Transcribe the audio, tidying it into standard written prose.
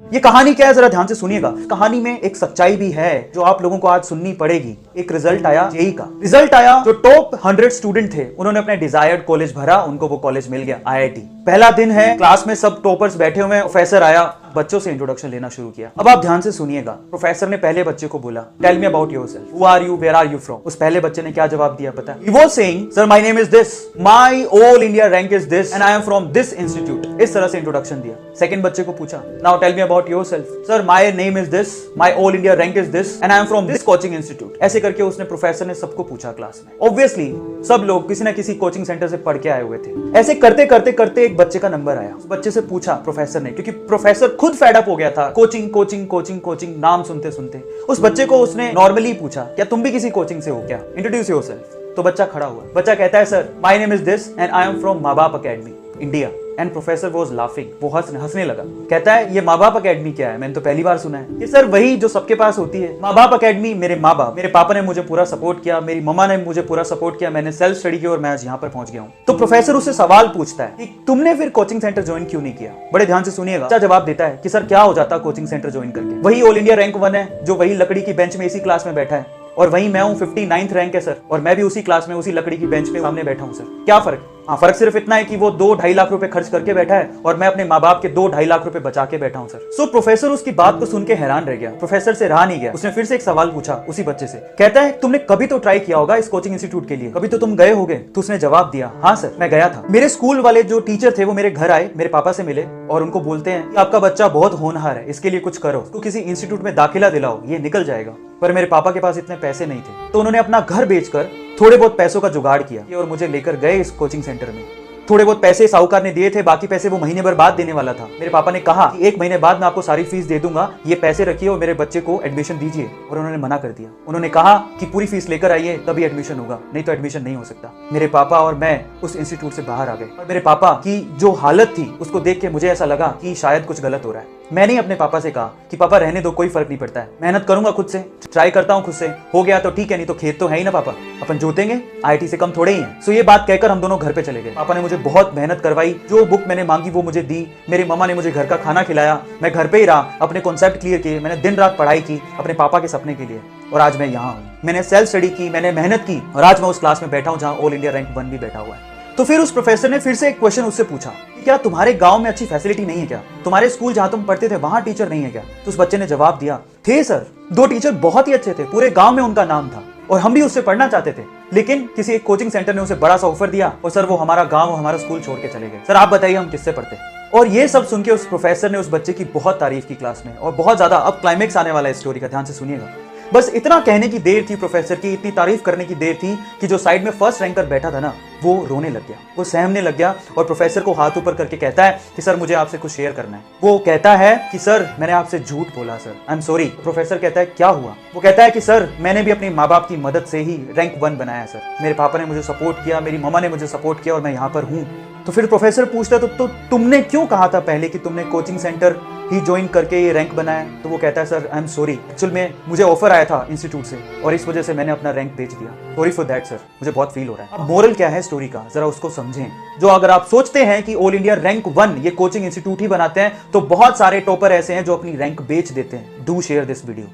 ये कहानी क्या है जरा ध्यान से सुनिएगा। कहानी में एक सच्चाई भी है जो आप लोगों को आज सुननी पड़ेगी। एक रिजल्ट आया जेईई का। रिजल्ट आया, जो टॉप 100 स्टूडेंट थे उन्होंने अपने डिजायर्ड कॉलेज भरा, उनको वो कॉलेज मिल गया, आईआईटी। पहला दिन है, क्लास में सब टॉपर्स बैठे हुए हैं। प्रोफेसर आया, बच्चों से इंट्रोडक्शन लेना शुरू किया। अब आप ध्यान से सुनिएगा। प्रोफेसर ने पहले बच्चे को बोला, tell me about yourself, who are you, where are you from. उस पहले बच्चे ने क्या जवाब दिया पता है? He was saying, sir my name is this, my all India rank is this and I am from this institute. इस तरह से इंट्रोडक्शन दिया। सेकंड बच्चे को पूछा, now tell me about yourself, sir my name is this, my all India rank is this and I am from this coaching institute. ऐसे करके उसने प्रोफेसर ने सबको पूछा क्लास में। ऑब्वियसली सब लोग किसी ना किसी कोचिंग सेंटर से पढ़ के आए हुए थे। ऐसे करते करते करते एक बच्चे का नंबर आया। उस बच्चे से पूछा प्रोफेसर ने, क्योंकि प्रोफेसर खुद फेड अप हो गया था कोचिंग कोचिंग कोचिंग कोचिंग नाम सुनते सुनते। उस बच्चे को उसने नॉर्मली पूछा, क्या तुम भी किसी कोचिंग से हो क्या, इंट्रोड्यूस योरसेल्फ। तो बच्चा खड़ा हुआ। बच्चा कहता है, sir my name is this and I am from माँ बाप academy India. And professor was laughing, वो हंसने लगा। कहता है, ये माँ बाप अकेडमी क्या है, मैंने तो पहली बार सुना है। ये सर वही जो सबके पास होती है, माँ बाप अकेडमी। मेरे माँ बाप, मेरे पापा ने मुझे पूरा सपोर्ट किया, मेरी मम्मा ने मुझे पूरा सपोर्ट किया, मैंने सेल्फ स्टडी की और मैं आज यहाँ पर पहुंच गया हूँ। तो प्रोफेसर उससे सवाल पूछता है कि तुमने फिर कोचिंग सेंटर ज्वाइन क्यों नहीं किया। बड़े ध्यान से सुनिएगा। अच्छा जवाब देता है कि सर क्या हो जाता कोचिंग सेंटर ज्वाइन करके, वही ऑल इंडिया रैंक 1 है, जो वही लकड़ी की बेंच में इसी क्लास में बैठा है, और वहीं मैं हूँ 59th रैंक है सर, और मैं भी उसी क्लास में उसी लकड़ी की बेंच पे सामने बैठा हूँ सर। क्या फर्क? हाँ, फर्क सिर्फ इतना है कि वो 2-2.5 लाख रुपए खर्च करके बैठा है और मैं अपने माँ बाप के 2-2.5 लाख रुपए बचा के बैठा हूँ सर। सो प्रोफेसर उसकी बात को सुन के हैरान रह गया। प्रोफेसर से रहा नहीं गया, उसने फिर से एक सवाल पूछा उसी बच्चे से। कहता है, तुमने कभी तो ट्राई किया होगा इस कोचिंग इंस्टीट्यूट के लिए, कभी तो तुम गए होगे। तो उसने जवाब दिया, हाँ सर मैं गया था। मेरे स्कूल वाले जो टीचर थे वो मेरे घर आए, मेरे पापा से मिले और उनको बोलते हैं कि आपका बच्चा बहुत होनहार है, इसके लिए कुछ करो, तो किसी इंस्टीट्यूट में दाखिला दिलाओ, ये निकल जाएगा। पर मेरे पापा के पास इतने पैसे नहीं थे, तो उन्होंने अपना घर बेचकर थोड़े बहुत पैसों का जुगाड़ किया और मुझे लेकर गए इस कोचिंग सेंटर में। थोड़े बहुत पैसे साहूकार ने दिए थे, बाकी पैसे वो महीने भर बाद देने वाला था। मेरे पापा ने कहा कि 1 महीने बाद मैं आपको सारी फीस दे दूंगा, ये पैसे रखिए और मेरे बच्चे को एडमिशन दीजिए। और उन्होंने मना कर दिया। उन्होंने कहा कि पूरी फीस लेकर आइए तभी एडमिशन होगा, नहीं तो एडमिशन नहीं हो सकता। मेरे पापा और मैं उस इंस्टीट्यूट से बाहर आ गए और मेरे पापा की जो हालत थी उसको देख के मुझे ऐसा लगा कि शायद कुछ गलत हो रहा है। मैंने अपने पापा से कहा कि पापा रहने दो, कोई फर्क नहीं पड़ता है, मेहनत करूंगा खुद से, ट्राई करता हूं खुद से, हो गया तो ठीक है, नहीं तो खेत तो है ही ना पापा, अपन जोतेंगे, आईआईटी से कम थोड़े ही हैं। सो ये बात कहकर हम दोनों घर पे चले गए। पापा ने मुझे बहुत मेहनत करवाई, जो बुक मैंने मांगी वो मुझे दी, मेरी मम्मा ने मुझे घर का खाना खिलाया, मैं घर पे ही रहा, अपने कॉन्सेप्ट क्लियर किए, मैंने दिन रात पढ़ाई की अपने पापा के सपने के लिए, और आज मैं यहाँ हूँ। मैंने सेल्फ स्टडी की, मैंने मेहनत की और आज मैं उस क्लास में बैठा हूँ जहाँ ऑल इंडिया रैंक 1 भी बैठा हुआ है। तो फिर उस प्रोफेसर ने फिर से एक क्वेश्चन उससे पूछा, क्या तुम्हारे गांव में अच्छी फैसिलिटी नहीं है क्या, तुम्हारे स्कूल जहां तुम पढ़ते थे वहां टीचर नहीं है क्या। तो उस बच्चे ने जवाब दिया, थे सर, 2 टीचर बहुत ही अच्छे थे, पूरे गांव में उनका नाम था और हम भी उससे पढ़ना चाहते थे, लेकिन किसी एक कोचिंग सेंटर ने उसे बड़ा सा ऑफर दिया और सर वो हमारा गांव और हमारा स्कूल छोड़ के चले गए। सर आप बताइए हम किससे पढ़ते। और ये सब सुन के उस प्रोफेसर ने उस बच्चे की बहुत तारीफ की क्लास में, और बहुत ज्यादा। अब क्लाइमेक्स आने वाला है स्टोरी का, ध्यान से सुनिएगा। बस इतना कहने की देर थी प्रोफेसर की, इतनी तारीफ करने की देर थी कि जो साइड में फर्स्ट रैंकर बैठा था ना, वो रोने लग गया, वो सहमने लग गया और प्रोफेसर को हाथ ऊपर करके कहता है कि सर मुझे आपसे कुछ शेयर करना है। वो कहता है कि सर मैंने आपसे झूठ बोला sir, I am sorry. Professor कहता है क्या हुआ। वो कहता है कि सर मैंने भी अपने माँ बाप की मदद से ही रैंक 1 बनाया सर, मेरे पापा ने मुझे सपोर्ट किया, मेरी मम्मा ने मुझे सपोर्ट किया और मैं यहाँ पर हूँ। तो फिर प्रोफेसर पूछता है, तो तुमने क्यों कहा था पहले कि तुमने कोचिंग सेंटर ही ज्वाइन करके ये रैंक बनाया। तो वो कहता है, sir I am sorry, actual में मुझे ऑफर आया था इंस्टीट्यूट से और इस वजह से मैंने अपना रैंक बेच दिया, सॉरी फॉर दैट सर, मुझे बहुत फील हो रहा है। अब मोरल क्या है स्टोरी का, जरा उसको समझें। जो अगर आप सोचते हैं कि ऑल इंडिया रैंक 1 ये कोचिंग इंस्टीट्यूट ही बनाते हैं, तो बहुत सारे टॉपर ऐसे हैं जो अपनी रैंक बेच देते हैं। Do share this video.